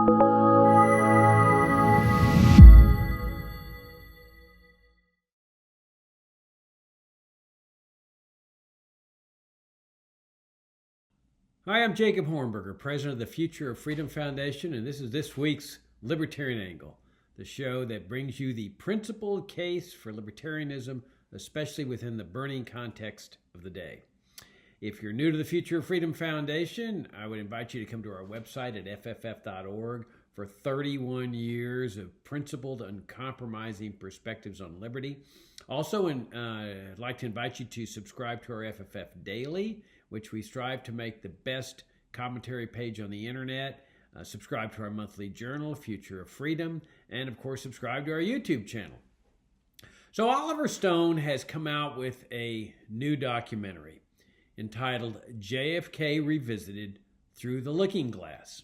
Hi, I'm Jacob Hornberger, president of the Future of Freedom Foundation, and this is this week's Libertarian Angle, the show that brings you the principled case for libertarianism, especially within the burning context of the day. If you're new to the Future of Freedom Foundation, I would invite you to come to our website at fff.org for 31 years of principled, uncompromising perspectives on liberty. Also, I'd like to invite you to subscribe to our FFF Daily, which we strive to make the best commentary page on the internet. Subscribe to our monthly journal, Future of Freedom, and of course, subscribe to our YouTube channel. So Oliver Stone has come out with a new documentary entitled JFK Revisited Through the Looking Glass.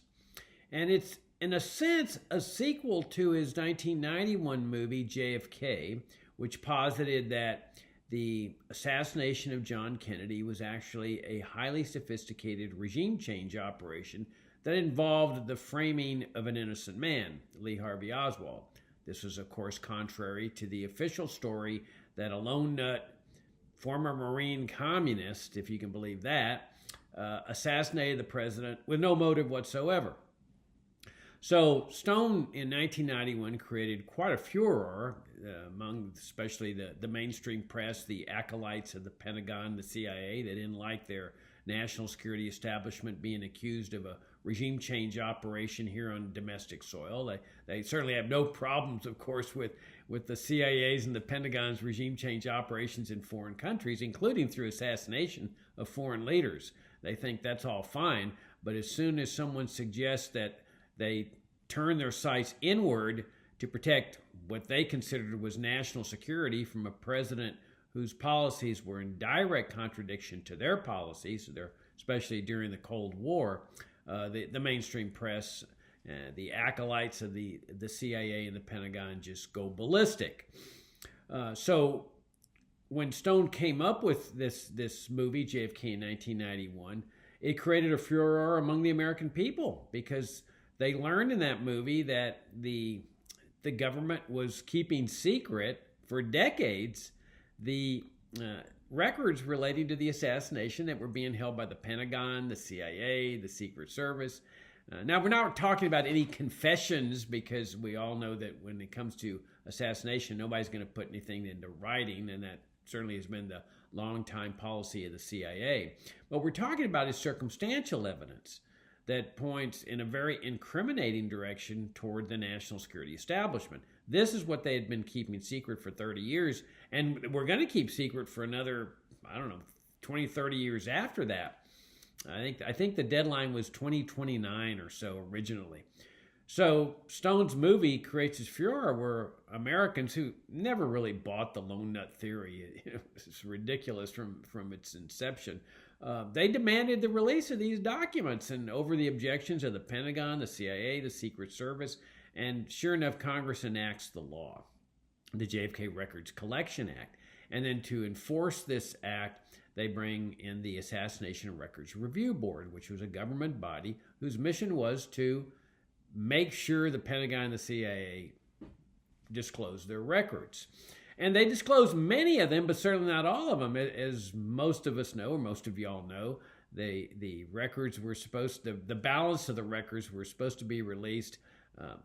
And it's, in a sense, a sequel to his 1991 movie, JFK, which posited that the assassination of John Kennedy was actually a highly sophisticated regime change operation that involved the framing of an innocent man, Lee Harvey Oswald. This was, of course, contrary to the official story that a lone nut, former Marine communist, if you can believe that, assassinated the president with no motive whatsoever. So Stone in 1991 created quite a furor among especially the mainstream press, the acolytes of the Pentagon, the CIA. They didn't like their national security establishment being accused of a regime change operation here on domestic soil. They certainly have no problems, of course, with the CIA's and the Pentagon's regime change operations in foreign countries, including through assassination of foreign leaders. They think that's all fine, but as soon as someone suggests that they turn their sights inward to protect what they considered was national security from a president whose policies were in direct contradiction to their policies, especially during the Cold War, the mainstream press, the acolytes of the CIA and the Pentagon just go ballistic. So when Stone came up with this movie, JFK in 1991, it created a furor among the American people because they learned in that movie that the government was keeping secret for decades the records relating to the assassination that were being held by the Pentagon, the CIA, the Secret Service. Now, we're not talking about any confessions because we all know that when it comes to assassination, nobody's going to put anything into writing, and that certainly has been the longtime policy of the CIA. What we're talking about is circumstantial evidence that points in a very incriminating direction toward the national security establishment. This is what they had been keeping secret for 30 years, and we're going to keep secret for another, 20, 30 years after that. I think the deadline was 2029 or so originally. So Stone's movie creates this furor where Americans who never really bought the lone nut theory, it's ridiculous from its inception, they demanded the release of these documents and over the objections of the Pentagon, the CIA, the Secret Service, and sure enough, Congress enacts the law, the JFK Records Collection Act. And then to enforce this act, they bring in the Assassination Records Review Board, which was a government body whose mission was to make sure the Pentagon and the CIA disclosed their records. And they disclosed many of them, but certainly not all of them. As most of us know, or most of y'all know, the records were the balance of the records were supposed to be released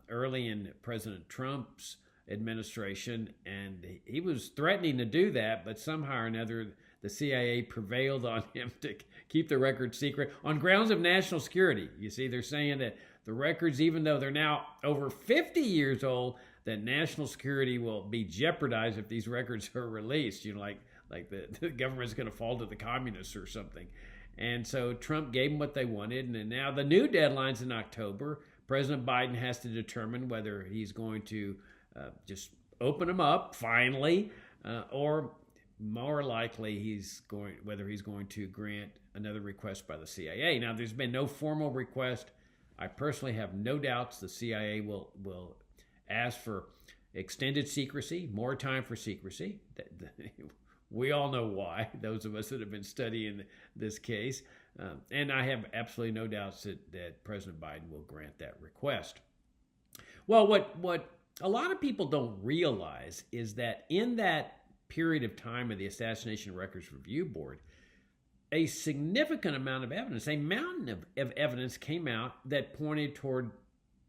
early in President Trump's administration, and he was threatening to do that, but somehow or another, the CIA prevailed on him to keep the records secret on grounds of national security. You see, they're saying that the records, even though they're now over 50 years old, that national security will be jeopardized if these records are released. Like the government's going to fall to the communists or something. And so Trump gave them what they wanted, and now the new deadline's in October. President Biden has to determine whether he's going to just open them up finally, or more likely whether he's going to grant another request by the CIA. Now, there's been no formal request. I personally have no doubts the CIA will ask for extended secrecy, more time for secrecy. We all know why, those of us that have been studying this case. And I have absolutely no doubts that President Biden will grant that request. Well, what a lot of people don't realize is that in that period of time of the Assassination Records Review Board, a significant amount of evidence, a mountain of evidence came out that pointed toward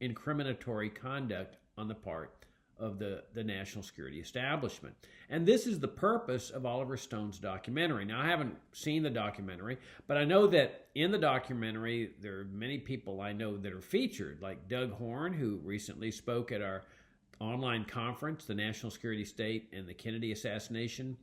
incriminatory conduct on the part of the national security establishment. And this is the purpose of Oliver Stone's documentary. Now, I haven't seen the documentary, but I know that in the documentary, there are many people I know that are featured, like Doug Horne, who recently spoke at our online conference, the National Security State and the Kennedy Assassination.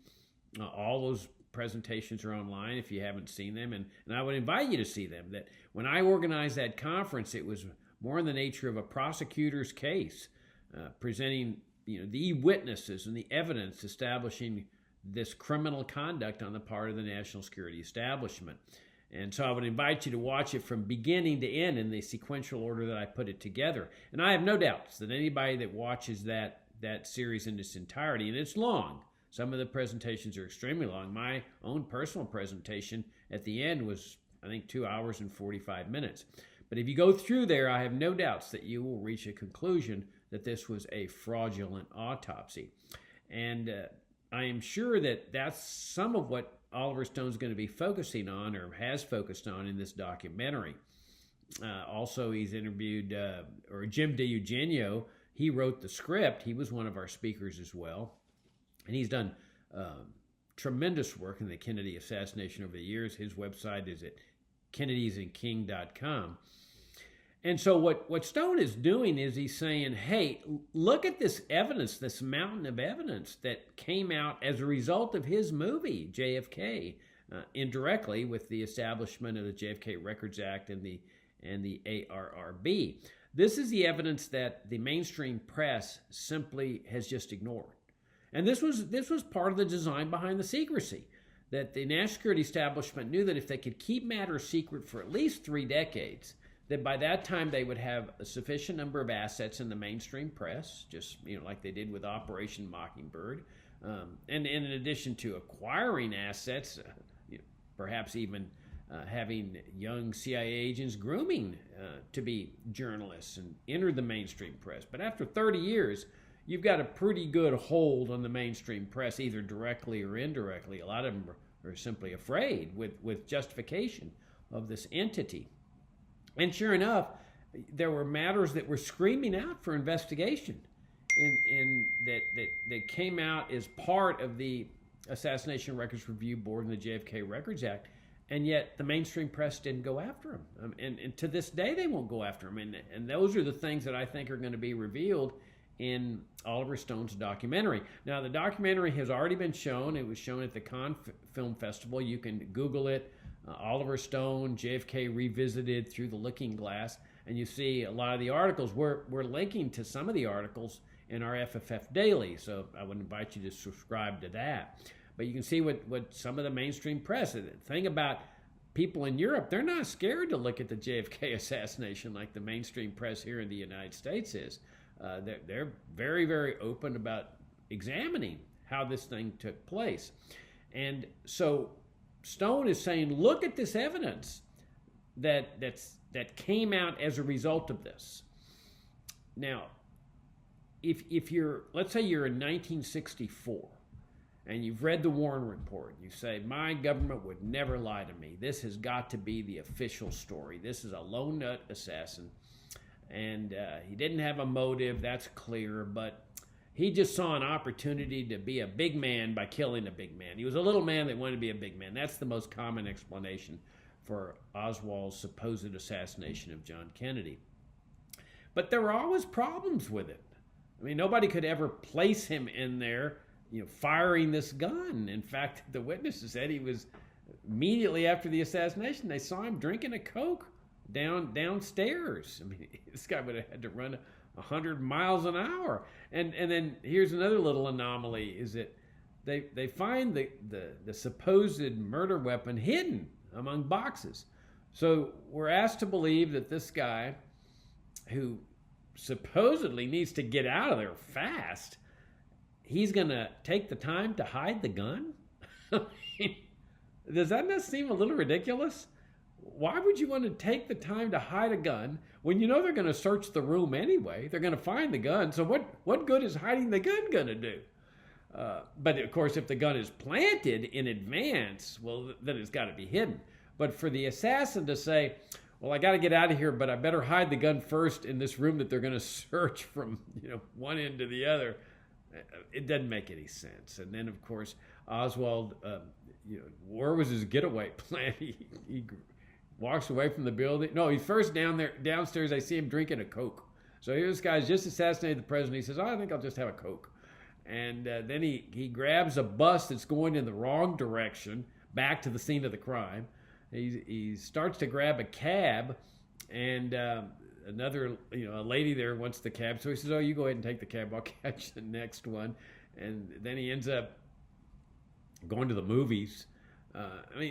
All those presentations are online if you haven't seen them, and I would invite you to see them. That when I organized that conference, it was more in the nature of a prosecutor's case, presenting the witnesses and the evidence establishing this criminal conduct on the part of the national security establishment. And so I would invite you to watch it from beginning to end in the sequential order that I put it together. And I have no doubts that anybody that watches that series in its entirety, and it's long, some of the presentations are extremely long. My own personal presentation at the end was, I think, 2 hours and 45 minutes. But if you go through there, I have no doubts that you will reach a conclusion that this was a fraudulent autopsy. And I am sure that that's some of what Oliver Stone's going to be focusing on, or has focused on, in this documentary. Also, he's interviewed, or Jim DiEugenio, he wrote the script. He was one of our speakers as well. And he's done tremendous work in the Kennedy assassination over the years. His website is at kennedysandking.com. And so what Stone is doing is he's saying, hey, look at this evidence, this mountain of evidence that came out as a result of his movie, JFK, indirectly with the establishment of the JFK Records Act and the ARRB. This is the evidence that the mainstream press simply has just ignored. And this was part of the design behind the secrecy, that the national security establishment knew that if they could keep matters secret for at least 3 decades, that by that time they would have a sufficient number of assets in the mainstream press, just like they did with Operation Mockingbird, and in addition to acquiring assets, perhaps even having young CIA agents grooming to be journalists and enter the mainstream press. But after 30 years, you've got a pretty good hold on the mainstream press, either directly or indirectly. A lot of them are simply afraid with justification of this entity. And sure enough, there were matters that were screaming out for investigation that came out as part of the Assassination Records Review Board and the JFK Records Act, and yet the mainstream press didn't go after them. And to this day, they won't go after them. And those are the things that I think are going to be revealed in Oliver Stone's documentary. Now, the documentary has already been shown. It was shown at the Cannes Film Festival. You can Google it. Oliver Stone, JFK Revisited, Through the Looking Glass, and you see a lot of the articles. We're linking to some of the articles in our FFF Daily, so I would invite you to subscribe to that. But you can see what some of the mainstream press, the thing about people in Europe, they're not scared to look at the JFK assassination like the mainstream press here in the United States is. They're very, very open about examining how this thing took place. And so Stone is saying, look at this evidence that came out as a result of this. Now, if you're, let's say you're in 1964 and you've read the Warren Report, you say, my government would never lie to me. This has got to be the official story. This is a lone nut assassin, and he didn't have a motive, that's clear, but he just saw an opportunity to be a big man by killing a big man. He was a little man that wanted to be a big man. That's the most common explanation for Oswald's supposed assassination of John Kennedy. But there were always problems with it. I mean, nobody could ever place him in there, firing this gun. In fact, the witnesses said he was, immediately after the assassination, they saw him drinking a Coke downstairs. I mean, this guy would have had to run 100 miles an hour. And then here's another little anomaly, is that they find the supposed murder weapon hidden among boxes. So we're asked to believe that this guy, who supposedly needs to get out of there fast, he's going to take the time to hide the gun? Does that not seem a little ridiculous? why would you want to take the time to hide a gun when you know they're going to search the room anyway? They're going to find the gun. So what good is hiding the gun going to do? But of course, if the gun is planted in advance, well, then it's got to be hidden. But for the assassin to say, well, I got to get out of here, but I better hide the gun first in this room that they're going to search from, one end to the other, it doesn't make any sense. And then, of course, Oswald, where was his getaway plan? He walks away from the building. No, he's first downstairs. I see him drinking a Coke. So here this guy's just assassinated the president. He says, I think I'll just have a Coke. And then he grabs a bus that's going in the wrong direction back to the scene of the crime. He starts to grab a cab, and another, a lady there wants the cab. So he says, oh, you go ahead and take the cab. I'll catch the next one. And then he ends up going to the movies.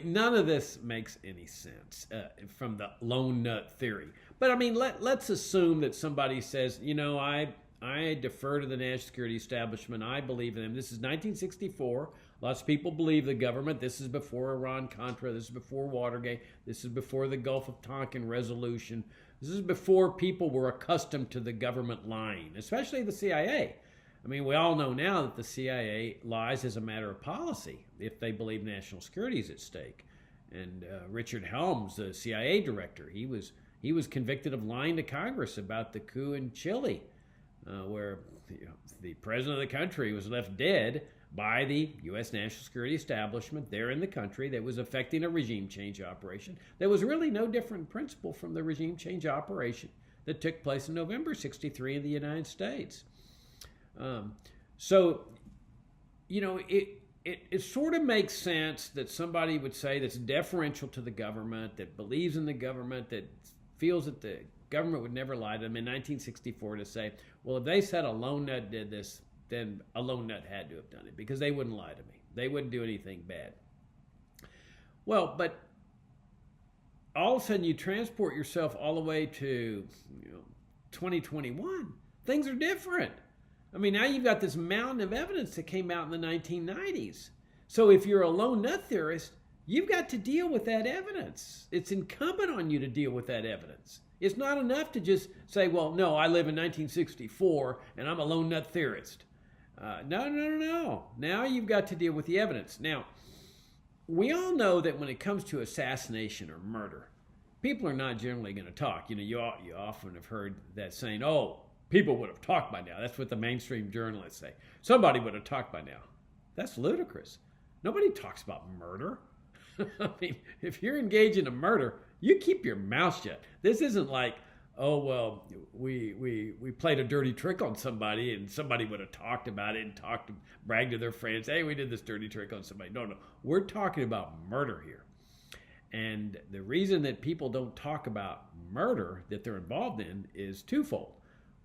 None of this makes any sense from the lone nut theory. But, let's assume that somebody says, I defer to the national security establishment. I believe in them. This is 1964. Lots of people believe the government. This is before Iran-Contra. This is before Watergate. This is before the Gulf of Tonkin resolution. This is before people were accustomed to the government lying, especially the CIA. We all know now that the CIA lies as a matter of policy if they believe national security is at stake. And Richard Helms, the CIA director, he was convicted of lying to Congress about the coup in Chile, where the president of the country was left dead by the U.S. national security establishment there in the country that was effecting a regime change operation that was really no different in principle from the regime change operation that took place in November 1963 in the United States. It sort of makes sense that somebody would say that's deferential to the government, that believes in the government, that feels that the government would never lie to them in 1964 to say, well, if they said a lone nut did this, then a lone nut had to have done it because they wouldn't lie to me. They wouldn't do anything bad. Well, but all of a sudden you transport yourself all the way to 2021. Things are different. Now you've got this mountain of evidence that came out in the 1990s. So if you're a lone nut theorist, you've got to deal with that evidence. It's incumbent on you to deal with that evidence. It's not enough to just say, well, no, I live in 1964 and I'm a lone nut theorist. No. Now you've got to deal with the evidence. Now, we all know that when it comes to assassination or murder, people are not generally going to talk. You often have heard that saying, oh, people would have talked by now. That's what the mainstream journalists say. Somebody would have talked by now. That's ludicrous. Nobody talks about murder. If you're engaged in a murder, you keep your mouth shut. This isn't like, oh, well, we played a dirty trick on somebody and somebody would have talked about it and bragged to their friends, hey, we did this dirty trick on somebody. No. We're talking about murder here. And the reason that people don't talk about murder that they're involved in is twofold.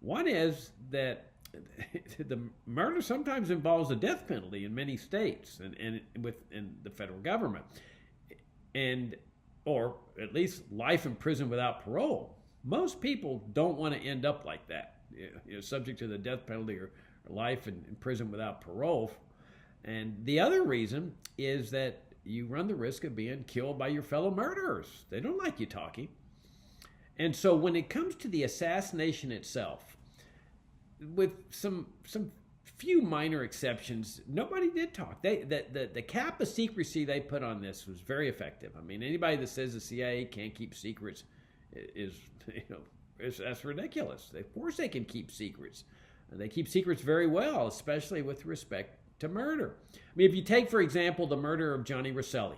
One is that the murder sometimes involves the death penalty in many states and within the federal government, or at least life in prison without parole. Most people don't want to end up like that, subject to the death penalty or life in prison without parole. And the other reason is that you run the risk of being killed by your fellow murderers. They don't like you talking. And so when it comes to the assassination itself, with some few minor exceptions, nobody did talk. The cap of secrecy they put on this was very effective. Anybody that says the CIA can't keep secrets that's ridiculous. Of course they can keep secrets. They keep secrets very well, especially with respect to murder. If you take, for example, the murder of Johnny Roselli.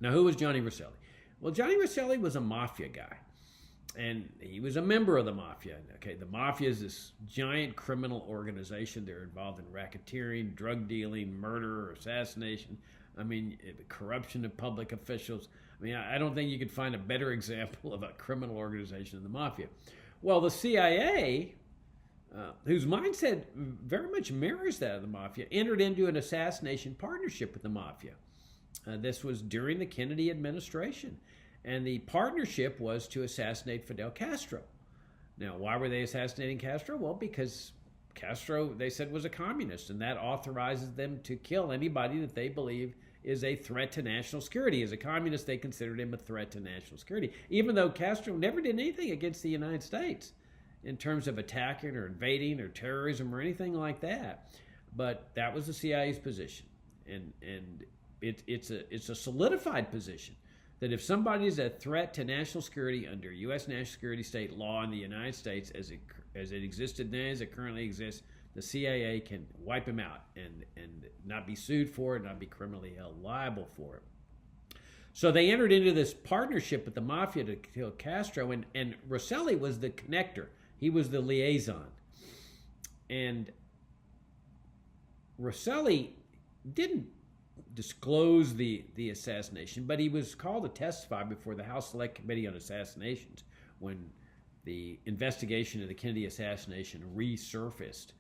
Now, who was Johnny Roselli? Well, Johnny Roselli was a mafia guy. And he was a member of the mafia. Okay, the mafia is this giant criminal organization. They're involved in racketeering, drug dealing, murder, assassination. Corruption of public officials. I don't think you could find a better example of a criminal organization than the mafia. Well, the CIA, whose mindset very much mirrors that of the mafia, entered into an assassination partnership with the mafia. This was during the Kennedy administration. And the partnership was to assassinate Fidel Castro. Now, why were they assassinating Castro? Well, because Castro, they said, was a communist, and that authorizes them to kill anybody that they believe is a threat to national security. As a communist, they considered him a threat to national security, even though Castro never did anything against the United States in terms of attacking or invading or terrorism or anything like that. But that was the CIA's position, and it's a solidified position that if somebody is a threat to national security under U.S. national security state law in the United States as it existed then, as it currently exists, the CIA can wipe him out and not be sued for it, not be criminally held liable for it. So they entered into this partnership with the mafia to kill Castro, and Roselli was the connector. He was the liaison. And Roselli didn't disclose the assassination, but he was called to testify before the House Select Committee on Assassinations when the investigation of the Kennedy assassination resurfaced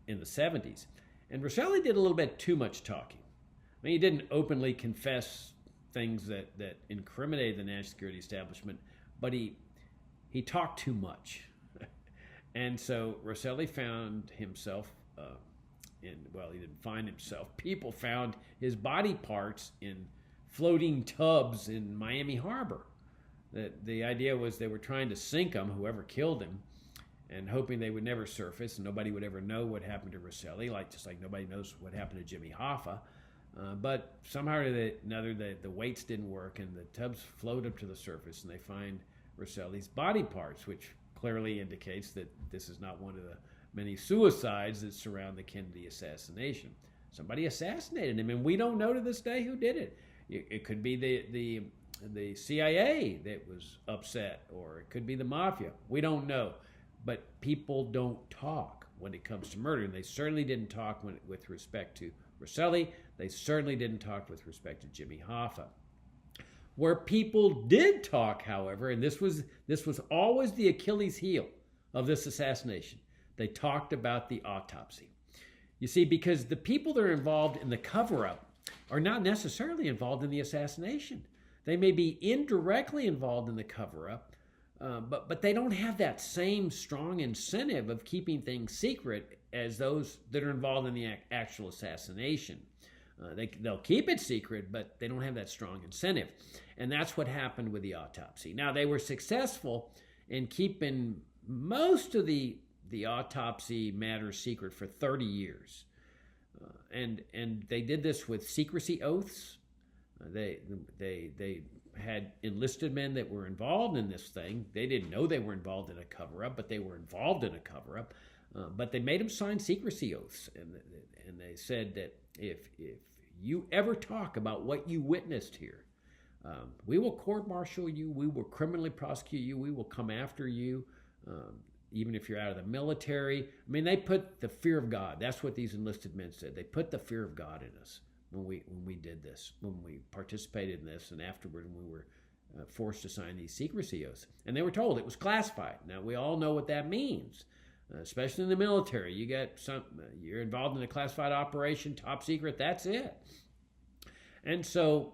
in the 70s. And Roselli did a little bit too much talking. I mean, he didn't openly confess things that incriminated the national security establishment, but he talked too much. And so Roselli found himself he didn't find himself. People found his body parts in floating tubs in Miami Harbor. The idea was they were trying to sink him, whoever killed him, and hoping they would never surface and nobody would ever know what happened to Roselli, just like nobody knows what happened to Jimmy Hoffa. But somehow or another, the weights didn't work, and the tubs float up to the surface, and they find Roselli's body parts, which clearly indicates that this is not one of the many suicides that surround the Kennedy assassination. Somebody assassinated him, and we don't know to this day who did it. It could be the CIA that was upset, or it could be the mafia. We don't know. But people don't talk when it comes to murder, and they certainly didn't talk with respect to Roselli. They certainly didn't talk with respect to Jimmy Hoffa. Where people did talk, however, and this was always the Achilles heel of this assassination, they talked about the autopsy. You see, because the people that are involved in the cover-up are not necessarily involved in the assassination. They may be indirectly involved in the cover-up, but they don't have that same strong incentive of keeping things secret as those that are involved in the actual assassination. They'll keep it secret, but they don't have that strong incentive. And that's what happened with the autopsy. Now, they were successful in keeping most of the autopsy matters secret for 30 years. And they did this with secrecy oaths. They had enlisted men that were involved in this thing. They didn't know they were involved in a cover-up, but they were involved in a cover-up. But they made them sign secrecy oaths, and they said that if you ever talk about what you witnessed here, we will court-martial you, we will criminally prosecute you, we will come after you, even if you're out of the military. I mean, they put the fear of God. That's what these enlisted men said. They put the fear of God in us when we did this, when we participated in this, and afterward when we were forced to sign these secrecy oaths. And they were told it was classified. Now, we all know what that means, especially in the military. You're involved in a classified operation, top secret, that's it. And so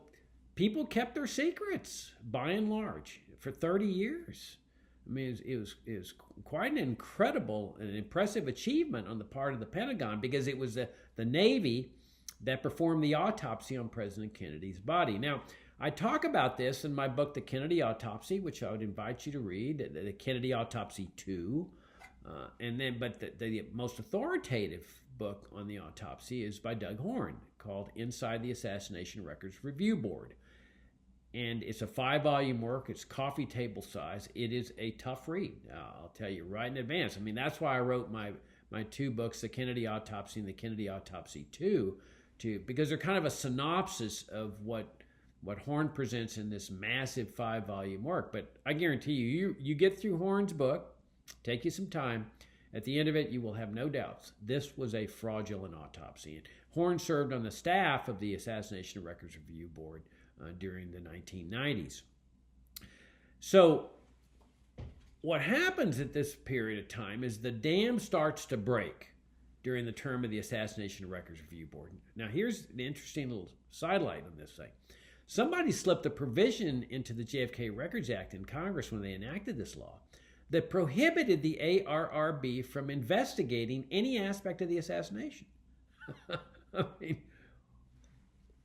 people kept their secrets, by and large, for 30 years. I mean, it was quite an incredible and impressive achievement on the part of the Pentagon, because it was the Navy that performed the autopsy on President Kennedy's body. Now, I talk about this in my book, The Kennedy Autopsy, which I would invite you to read, the Kennedy Autopsy 2. But the most authoritative book on the autopsy is by Doug Horn, called Inside the Assassination Records Review Board. And it's a 5-volume work. It's coffee table size. It is a tough read. I'll tell you right in advance. I mean, that's why I wrote my 2 books, The Kennedy Autopsy and The Kennedy Autopsy 2, because they're kind of a synopsis of what Horn presents in this massive 5-volume work. But I guarantee you get through Horn's book, take you some time. At the end of it, you will have no doubts. This was a fraudulent autopsy. And Horn served on the staff of the Assassination Records Review Board during the 1990s. So what happens at this period of time is the dam starts to break during the term of the Assassination Records Review Board. Now, here's the interesting little sidelight on this thing. Somebody slipped a provision into the JFK Records Act in Congress when they enacted this law that prohibited the ARRB from investigating any aspect of the assassination. I mean,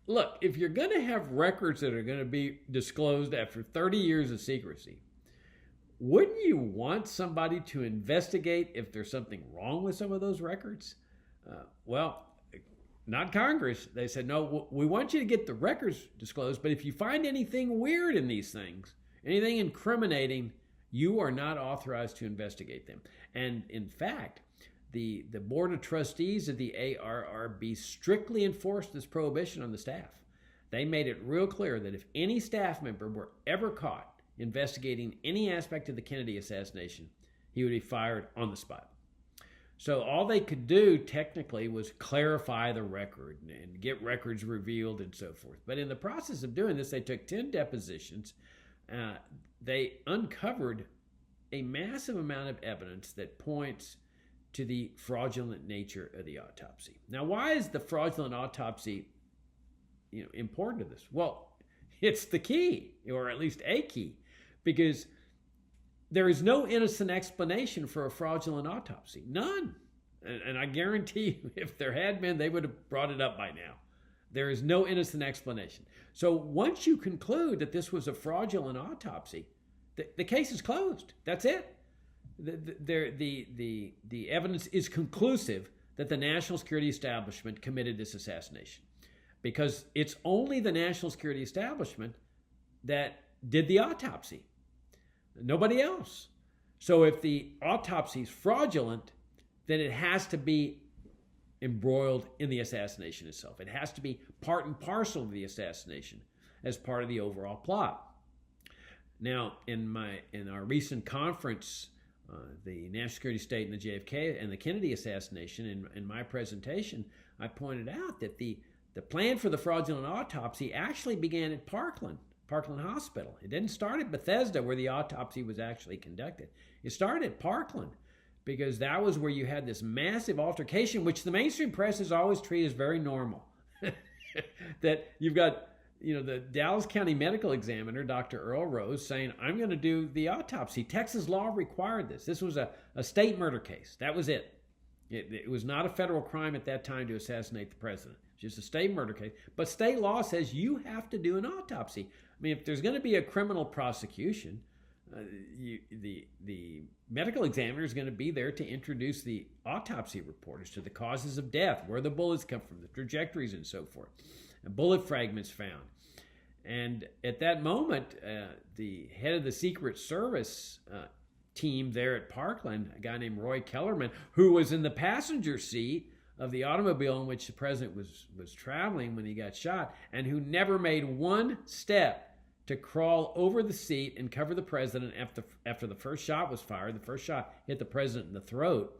look, if you're going to have records that are going to be disclosed after 30 years of secrecy, wouldn't you want somebody to investigate if there's something wrong with some of those records? Well, not Congress. They said, no, we want you to get the records disclosed, but if you find anything weird in these things, anything incriminating, you are not authorized to investigate them. And in fact, the Board of Trustees of the ARRB strictly enforced this prohibition on the staff. They made it real clear that if any staff member were ever caught investigating any aspect of the Kennedy assassination, he would be fired on the spot. So all they could do technically was clarify the record and get records revealed and so forth. But in the process of doing this, they took 10 depositions. They uncovered a massive amount of evidence that points to the fraudulent nature of the autopsy. Now, why is the fraudulent autopsy important to this? Well, it's the key, or at least a key, because there is no innocent explanation for a fraudulent autopsy. None. And I guarantee you, if there had been, they would have brought it up by now. There is no innocent explanation. So once you conclude that this was a fraudulent autopsy, the case is closed. That's it. The evidence is conclusive that the national security establishment committed this assassination, because it's only the national security establishment that did the autopsy. Nobody else. So if the autopsy is fraudulent, then it has to be embroiled in the assassination itself. It has to be part and parcel of the assassination as part of the overall plot. Now, in our recent conference, the national security state and the JFK and the Kennedy assassination, in my presentation, I pointed out that the plan for the fraudulent autopsy actually began at Parkland Hospital. It didn't start at Bethesda, where the autopsy was actually conducted. It started at Parkland, because that was where you had this massive altercation, which the mainstream press has always treated as very normal. That you've got, the Dallas County medical examiner, Dr. Earl Rose, saying, I'm going to do the autopsy. Texas law required this. This was a state murder case. That was it. It was not a federal crime at that time to assassinate the president. It's just a state murder case. But state law says you have to do an autopsy. I mean, if there's going to be a criminal prosecution, the medical examiner is going to be there to introduce the autopsy report as to the causes of death, where the bullets come from, the trajectories and so forth, and bullet fragments found. And at that moment, the head of the Secret Service team there at Parkland, a guy named Roy Kellerman, who was in the passenger seat of the automobile in which the president was traveling when he got shot, and who never made one step to crawl over the seat and cover the president after the first shot was fired. The first shot hit the president in the throat.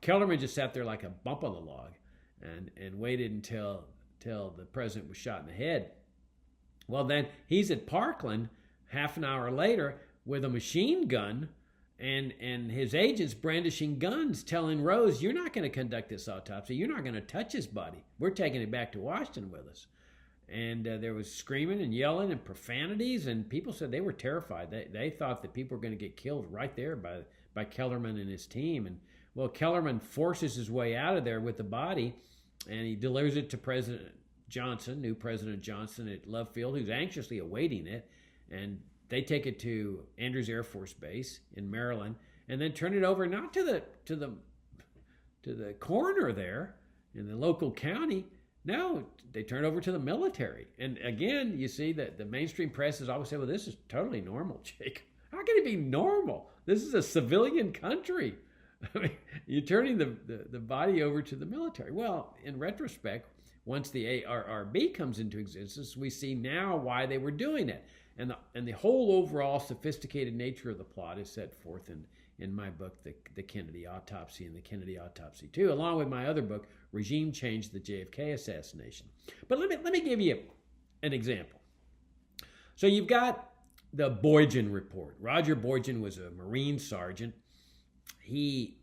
Kellerman just sat there like a bump on the log and waited until the president was shot in the head. Well, then he's at Parkland half an hour later with a machine gun and his agents brandishing guns, telling Rose, you're not going to conduct this autopsy. You're not going to touch his body. We're taking it back to Washington with us. And there was screaming and yelling and profanities, and people said they were terrified. They thought that people were going to get killed right there by Kellerman and his team. And well, Kellerman forces his way out of there with the body, and he delivers it to President Johnson, new President Johnson at Love Field, who's anxiously awaiting it. And they take it to Andrews Air Force Base in Maryland, and then turn it over not to the coroner there in the local county. No, they turn it over to the military. And again, you see that the mainstream press has always said, well, this is totally normal, Jake. How can it be normal? This is a civilian country. I mean, you're turning the body over to the military. Well, in retrospect, once the ARRB comes into existence, we see now why they were doing it. And the whole overall sophisticated nature of the plot is set forth in my book, The Kennedy Autopsy and the Kennedy Autopsy 2, along with my other book, Regime Change, the JFK Assassination. But let me give you an example. So you've got the Boyden report. Roger Boyden was a Marine sergeant. The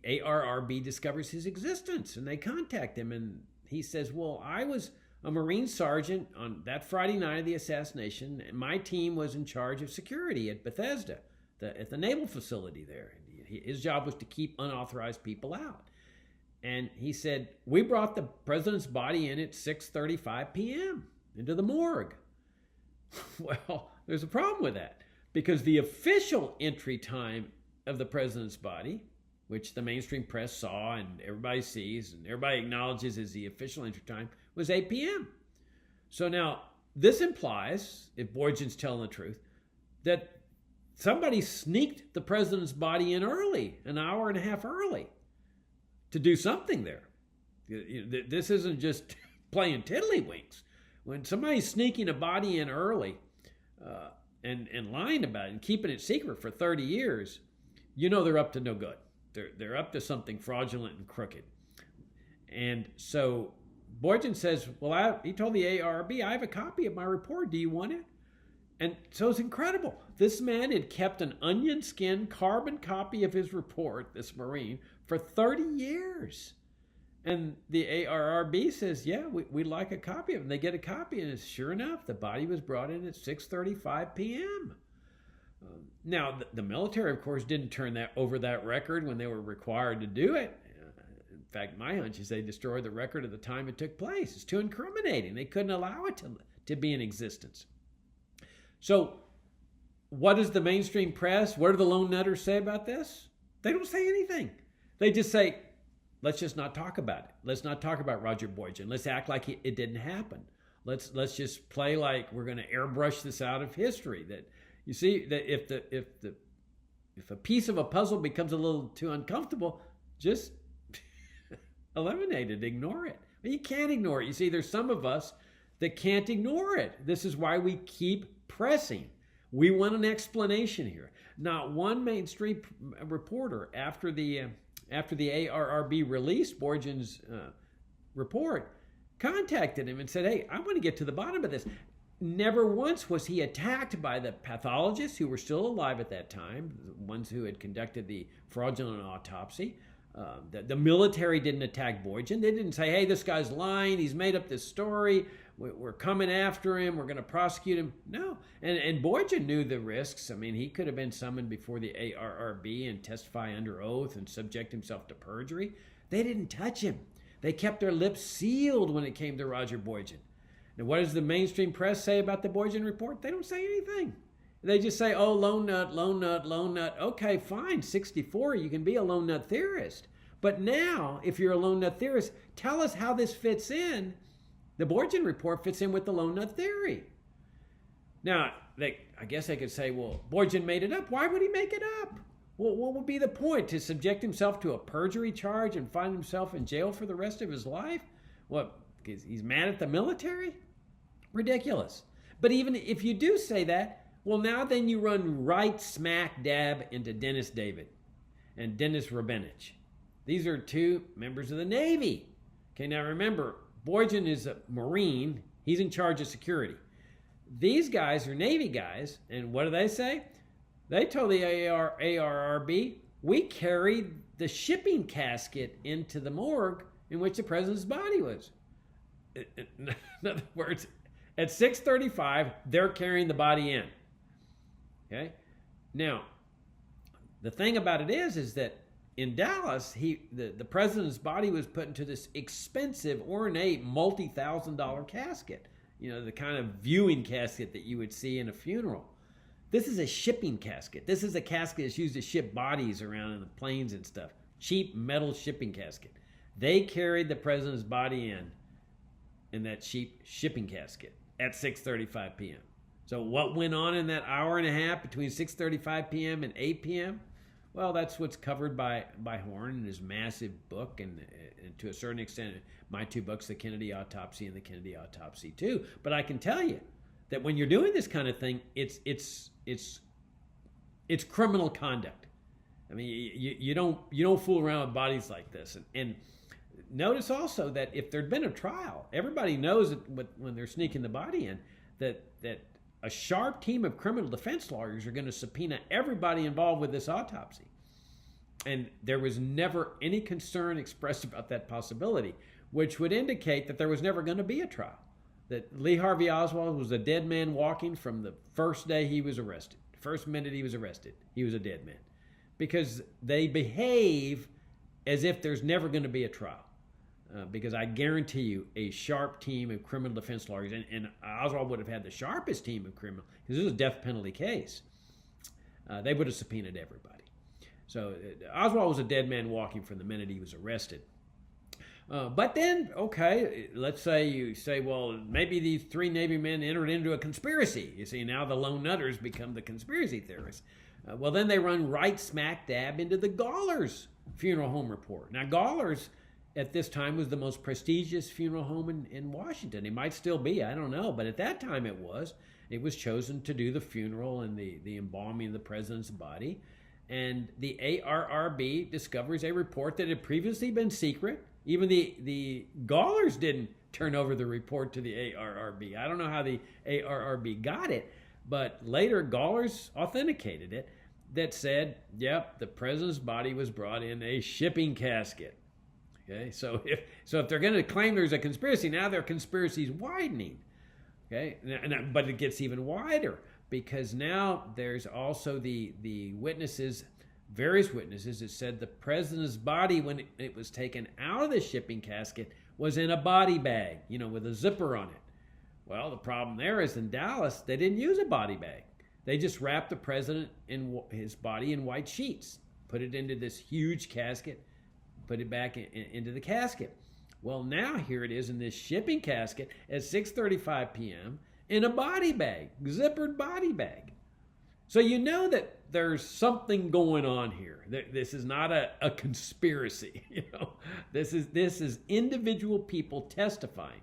ARRB discovers his existence, and they contact him, and he says, well, I was a Marine sergeant on that Friday night of the assassination, and my team was in charge of security at Bethesda, at the naval facility there. His job was to keep unauthorized people out. And he said, we brought the president's body in at 6:35 p.m. into the morgue. Well, there's a problem with that, because the official entry time of the president's body, which the mainstream press saw and everybody sees and everybody acknowledges as the official entry time, was 8 p.m. So now this implies, if Boyjan's telling the truth, that somebody sneaked the president's body in early, an hour and a half early, to do something there. This isn't just playing tiddlywinks. When somebody's sneaking a body in early and lying about it and keeping it secret for 30 years, you know they're up to no good. They're up to something fraudulent and crooked. And so Boyjan says, well, he told the ARB, I have a copy of my report. Do you want it? And so it's incredible. This man had kept an onion skin carbon copy of his report, this Marine, for 30 years. And the ARRB says, yeah, we'd like a copy of it. And they get a copy, and sure enough, the body was brought in at 6:35 p.m. Now, the military, of course, didn't turn over that record when they were required to do it. In fact, my hunch is they destroyed the record at the time it took place. It's too incriminating. They couldn't allow it to be in existence. So what does the mainstream press, what do the lone nutters say about this? They don't say anything. They just say, let's just not talk about it. Let's not talk about Roger Boyjan. Let's act like it didn't happen. Let's just play like we're going to airbrush this out of history. That you see that if a piece of a puzzle becomes a little too uncomfortable, just eliminate it, ignore it. But you can't ignore it. You see, there's some of us that can't ignore it. This is why we keep pressing. We want an explanation here. Not one mainstream reporter after the ARRB released Boyjan's report contacted him and said, hey, I want to get to the bottom of this. Never once was he attacked by the pathologists who were still alive at that time, the ones who had conducted the fraudulent autopsy. The military didn't attack Boyjan. They didn't say, hey, this guy's lying. He's made up this story. We're coming after him. We're going to prosecute him. No. And Boyjan knew the risks. I mean, he could have been summoned before the ARRB and testify under oath and subject himself to perjury. They didn't touch him. They kept their lips sealed when it came to Roger Boyjan. Now, what does the mainstream press say about the Boyjan report? They don't say anything. They just say, oh, lone nut, lone nut, lone nut. Okay, fine, 64, you can be a lone nut theorist. But now, if you're a lone nut theorist, tell us how this fits in. The Boyjan report fits in with the lone nut theory. Now, I guess they could say, well, Boyjan made it up. Why would he make it up? Well, what would be the point? To subject himself to a perjury charge and find himself in jail for the rest of his life? What, because he's mad at the military? Ridiculous. But even if you do say that, well, now then you run right smack dab into Dennis David and Dennis Rabinich. These are two members of the Navy. Okay, now remember, Boyjan is a Marine. He's in charge of security. These guys are Navy guys, and what do they say? They told the ARRB, we carried the shipping casket into the morgue in which the president's body was. In other words, at 6:35, they're carrying the body in. Okay? Now, the thing about it is that in Dallas, the president's body was put into this expensive, ornate, multi-$1,000 casket. You know, the kind of viewing casket that you would see in a funeral. This is a shipping casket. This is a casket that's used to ship bodies around in the planes and stuff. Cheap metal shipping casket. They carried the president's body in that cheap shipping casket at 6:35 p.m. So what went on in that hour and a half between 6:35 p.m. and 8 p.m.? Well, that's what's covered by Horn in his massive book, and to a certain extent, my two books, The Kennedy Autopsy and The Kennedy Autopsy 2. But I can tell you that when you're doing this kind of thing, it's criminal conduct. I mean, you don't fool around with bodies like this. And notice also that if there'd been a trial, everybody knows that when they're sneaking the body in, that a sharp team of criminal defense lawyers are going to subpoena everybody involved with this autopsy. And there was never any concern expressed about that possibility, which would indicate that there was never going to be a trial. That Lee Harvey Oswald was a dead man walking from the first day he was arrested. First minute he was arrested, he was a dead man. Because they behave as if there's never going to be a trial. Because I guarantee you a sharp team of criminal defense lawyers, and Oswald would have had the sharpest team of criminal, because this is a death penalty case, they would have subpoenaed everybody. So Oswald was a dead man walking from the minute he was arrested. But then, okay, let's say you say, well, maybe these three Navy men entered into a conspiracy. You see, now the lone nutters become the conspiracy theorists. Well, then they run right smack dab into the Gawler's funeral home report. Now, Gawler's at this time was the most prestigious funeral home in Washington. It might still be, I don't know, but at that time it was. It was chosen to do the funeral and the embalming of the president's body. And the ARRB discovers a report that had previously been secret. Even the Gawlers didn't turn over the report to the ARRB. I don't know how the ARRB got it, but later Gawlers authenticated it that said, yep, the president's body was brought in a shipping casket. Okay, so if they're going to claim there's a conspiracy, now their conspiracy is widening. Okay, but it gets even wider, because now there's also the witnesses, various witnesses, that said the president's body, when it was taken out of the shipping casket, was in a body bag, with a zipper on it. Well, the problem there is in Dallas, they didn't use a body bag. They just wrapped the president in his body in white sheets, put it into this huge casket, put it back into the casket. Well, now here it is in this shipping casket at 6:35 p.m. in a body bag, zippered body bag. So you know that there's something going on here. This is not a conspiracy. This is individual people testifying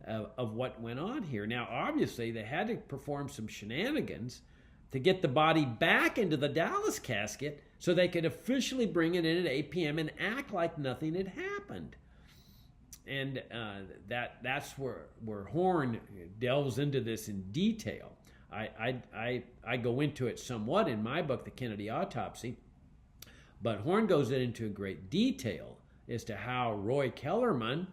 of what went on here. Now, obviously, they had to perform some shenanigans to get the body back into the Dallas casket so they could officially bring it in at 8 p.m. and act like nothing had happened. And that's where Horn delves into this in detail. I go into it somewhat in my book, The Kennedy Autopsy, but Horn goes into great detail as to how Roy Kellerman,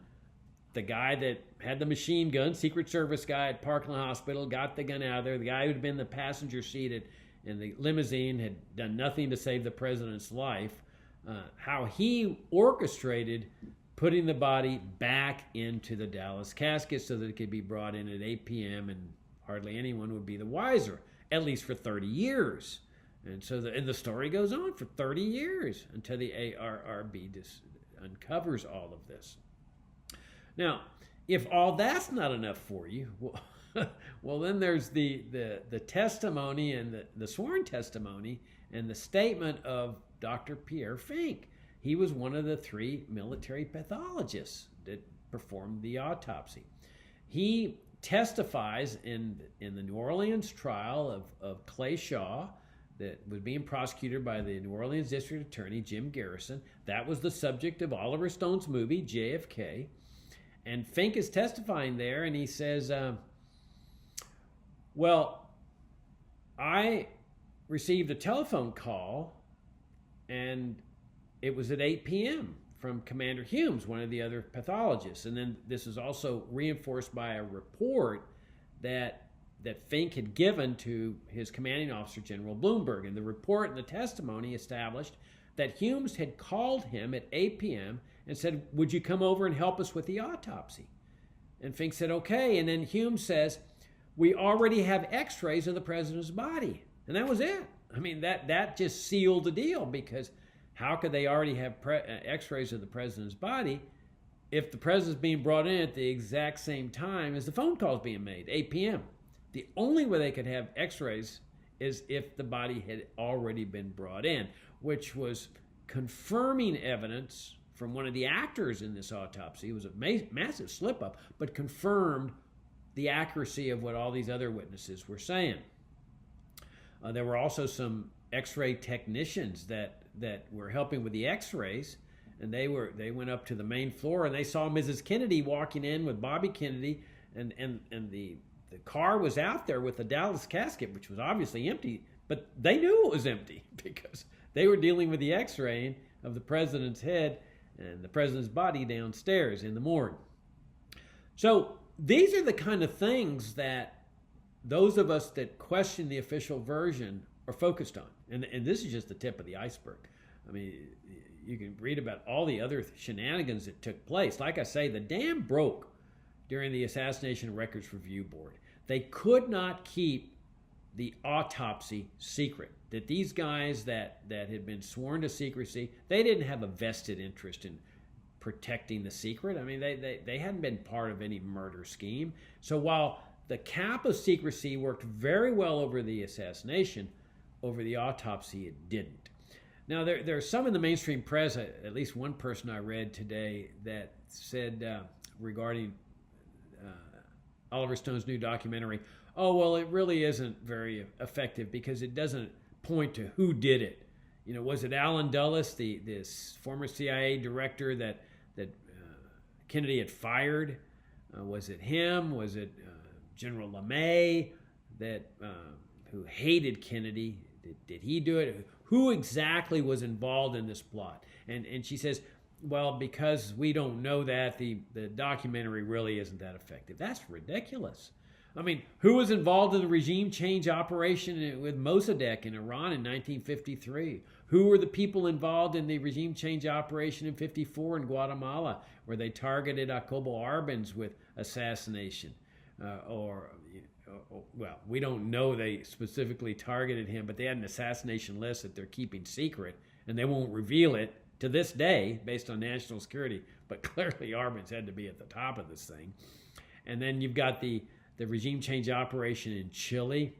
the guy that had the machine gun, Secret Service guy at Parkland Hospital, got the gun out of there, the guy who'd been in the passenger seat in the limousine, had done nothing to save the president's life, how he orchestrated putting the body back into the Dallas casket so that it could be brought in at 8 p.m. and hardly anyone would be the wiser, at least for 30 years. And so the story goes on for 30 years until the ARRB uncovers all of this. Now, if all that's not enough for you, well then there's the testimony and the sworn testimony and the statement of Dr. Pierre Fink. He was one of the three military pathologists that performed the autopsy. He testifies in the New Orleans trial of Clay Shaw that was being prosecuted by the New Orleans District Attorney, Jim Garrison. That was the subject of Oliver Stone's movie, JFK. And Fink is testifying there, and he says, well, I received a telephone call, and it was at 8 p.m. from Commander Humes, one of the other pathologists. And then this is also reinforced by a report that Fink had given to his commanding officer, General Bloomberg. And the report and the testimony established that Humes had called him at 8 p.m. and said, would you come over and help us with the autopsy? And Fink said, okay. And then Humes says, we already have x-rays of the president's body. And that was it. I mean, that just sealed the deal, because how could they already have x-rays of the president's body if the president's being brought in at the exact same time as the phone call's being made, 8 p.m.? The only way they could have x-rays is if the body had already been brought in, which was confirming evidence from one of the actors in this autopsy. It was a massive slip-up, but confirmed the accuracy of what all these other witnesses were saying. There were also some x-ray technicians that were helping with the x-rays, and they went up to the main floor, and they saw Mrs. Kennedy walking in with Bobby Kennedy, and the car was out there with the Dallas casket, which was obviously empty, but they knew it was empty because they were dealing with the x-raying of the president's head and the president's body downstairs in the morgue. So these are the kind of things that those of us that question the official version are focused on. And this is just the tip of the iceberg. I mean, you can read about all the other shenanigans that took place. Like I say, the dam broke during the Assassination Records Review Board. They could not keep the autopsy secret. That these guys that had been sworn to secrecy, they didn't have a vested interest in protecting the secret. I mean, they hadn't been part of any murder scheme. So while the cap of secrecy worked very well over the assassination, over the autopsy it didn't. Now, there are some in the mainstream press, at least one person I read today, that said regarding Oliver Stone's new documentary, oh, well, it really isn't very effective because it doesn't point to who did it. You know, was it Alan Dulles, this former CIA director that Kennedy had fired? Was it him? Was it General LeMay who hated Kennedy? Did he do it? Who exactly was involved in this plot? And she says, well, because we don't know that, the documentary really isn't that effective. That's ridiculous. I mean, who was involved in the regime change operation with Mossadegh in Iran in 1953? Who were the people involved in the regime change operation in 54 in Guatemala, where they targeted Jacobo Arbenz with assassination? Well, we don't know they specifically targeted him, but they had an assassination list that they're keeping secret, and they won't reveal it to this day based on national security. But clearly Arbenz had to be at the top of this thing. And then you've got the regime change operation in Chile.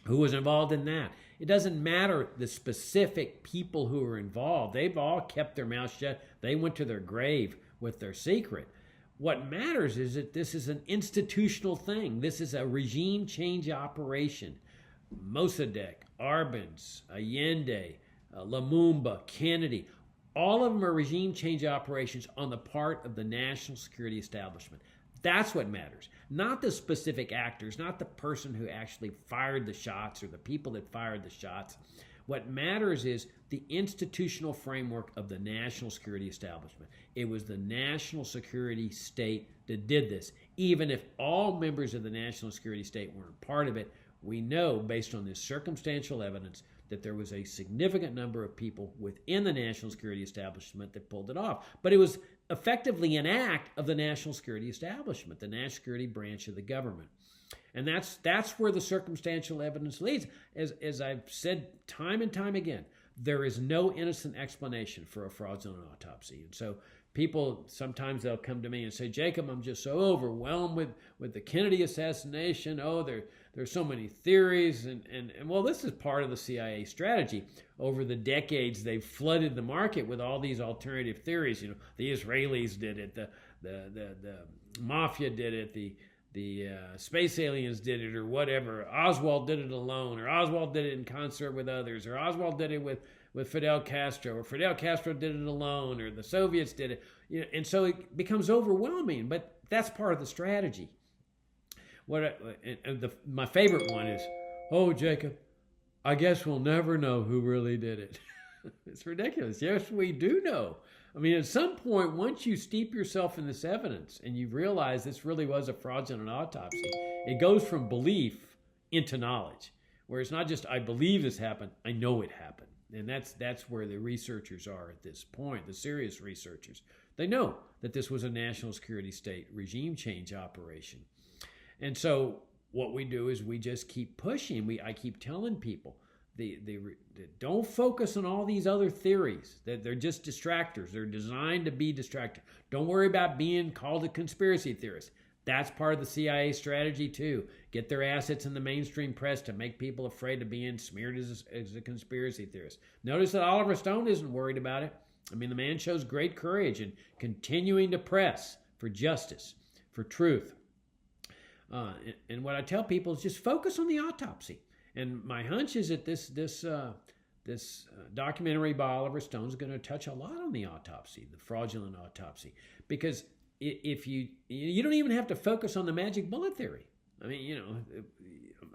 Who was involved in that? It doesn't matter the specific people who were involved. They've all kept their mouths shut. They went to their grave with their secret. What matters is that this is an institutional thing. This is a regime change operation. Mossadegh, Arbenz, Allende, Lumumba, Kennedy, all of them are regime change operations on the part of the national security establishment. That's what matters. Not the specific actors, not the person who actually fired the shots or the people that fired the shots. What matters is the institutional framework of the national security establishment. It was the national security state that did this. Even if all members of the national security state weren't part of it, we know, based on this circumstantial evidence, that there was a significant number of people within the national security establishment that pulled it off. But it was effectively an act of the national security establishment, the national security branch of the government. And that's where the circumstantial evidence leads. As I've said time and time again, there is no innocent explanation for a fraudulent autopsy. And so people, sometimes they'll come to me and say, Jacob, I'm just so overwhelmed with the Kennedy assassination. Oh, there's so many theories. And well, this is part of the CIA strategy. Over the decades, they've flooded the market with all these alternative theories. You know, the Israelis did it, the mafia did it, the space aliens did it, or whatever. Oswald did it alone, or Oswald did it in concert with others, or Oswald did it with Fidel Castro, or Fidel Castro did it alone, or the Soviets did it. You know, and so it becomes overwhelming, but that's part of the strategy. My favorite one is, oh, Jacob, I guess we'll never know who really did it. It's ridiculous. Yes, we do know. I mean, at some point, once you steep yourself in this evidence and you realize this really was a fraudulent autopsy, it goes from belief into knowledge, where it's not just, I believe this happened, I know it happened. And that's where the researchers are at this point, the serious researchers. They know that this was a national security state regime change operation. And so what we do is we just keep pushing. I keep telling people, don't focus on all these other theories. That they're just distractors. They're designed to be distractors. Don't worry about being called a conspiracy theorist. That's part of the CIA strategy too. Get their assets in the mainstream press to make people afraid of being smeared as a conspiracy theorist. Notice that Oliver Stone isn't worried about it. I mean, the man shows great courage in continuing to press for justice, for truth. And what I tell people is just focus on the autopsy. And my hunch is that this documentary by Oliver Stone is going to touch a lot on the autopsy, the fraudulent autopsy, because if you don't even have to focus on the magic bullet theory. I mean, you know,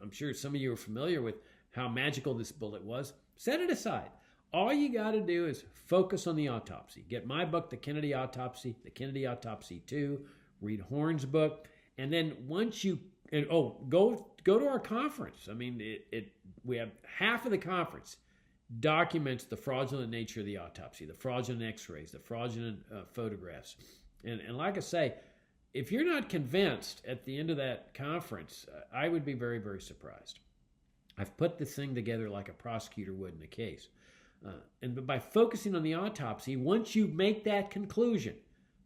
I'm sure some of you are familiar with how magical this bullet was. Set it aside. All you got to do is focus on the autopsy. Get my book, The Kennedy Autopsy, The Kennedy Autopsy 2. Read Horn's book, and then once you go to our conference. I mean, we have half of the conference documents the fraudulent nature of the autopsy, the fraudulent x-rays, the fraudulent photographs. And like I say, if you're not convinced at the end of that conference, I would be very, very surprised. I've put this thing together like a prosecutor would in a case. And by focusing on the autopsy, once you make that conclusion,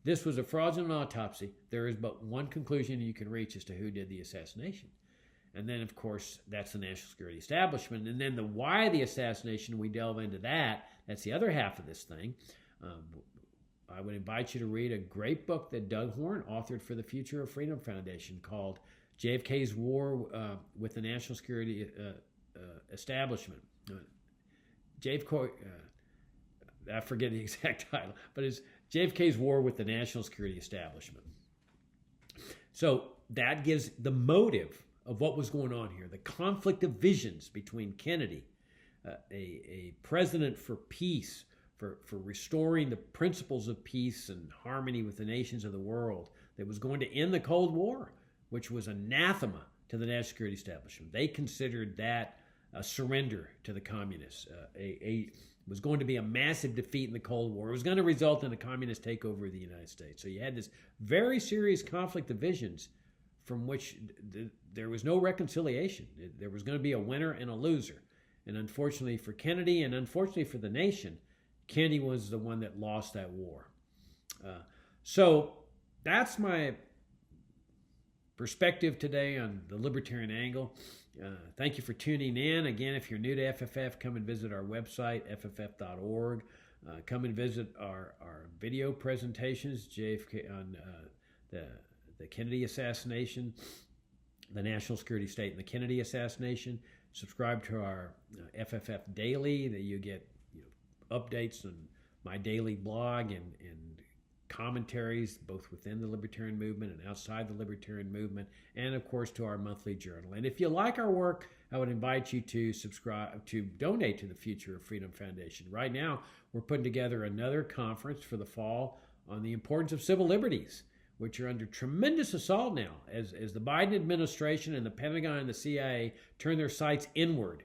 this was a fraudulent autopsy, there is but one conclusion you can reach as to who did the assassination. And then, of course, that's the national security establishment. And then the why of the assassination, we delve into that. That's the other half of this thing. I would invite you to read a great book that Doug Horn authored for the Future of Freedom Foundation called JFK's War with the National Security Establishment. JFK, I forget the exact title, but it's JFK's War with the National Security Establishment. So that gives the motive of what was going on here, the conflict of visions between Kennedy, a president for peace, for restoring the principles of peace and harmony with the nations of the world, that was going to end the Cold War, which was anathema to the national security establishment. They considered that a surrender to the communists. Was going to be a massive defeat in the Cold War. It was going to result in a communist takeover of the United States. So you had this very serious conflict of visions from which there was no reconciliation. There was going to be a winner and a loser. And unfortunately for Kennedy and unfortunately for the nation, Kennedy was the one that lost that war. So that's my perspective today on the libertarian angle. Thank you for tuning in. Again, if you're new to FFF, come and visit our website, fff.org. Come and visit our video presentations, JFK on the Kennedy assassination, the national security state and the Kennedy assassination. Subscribe to our FFF Daily, that you get updates on my daily blog and commentaries both within the libertarian movement and outside the libertarian movement, and of course to our monthly journal. And if you like our work, I would invite you to subscribe, to donate to the Future of Freedom Foundation. Right now, we're putting together another conference for the fall on the importance of civil liberties, which are under tremendous assault now as the Biden administration and the Pentagon and the CIA turn their sights inward,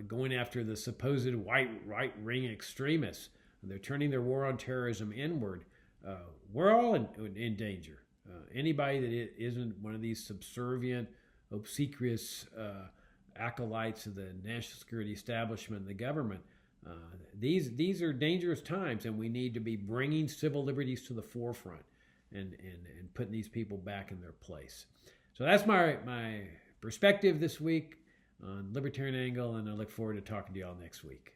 going after the supposed right-wing extremists. They're turning their war on terrorism inward. We're all in danger. Anybody that isn't one of these subservient, obsequious acolytes of the national security establishment and the government, these are dangerous times, and we need to be bringing civil liberties to the forefront and putting these people back in their place. So that's my perspective this week on Libertarian Angle, and I look forward to talking to you all next week.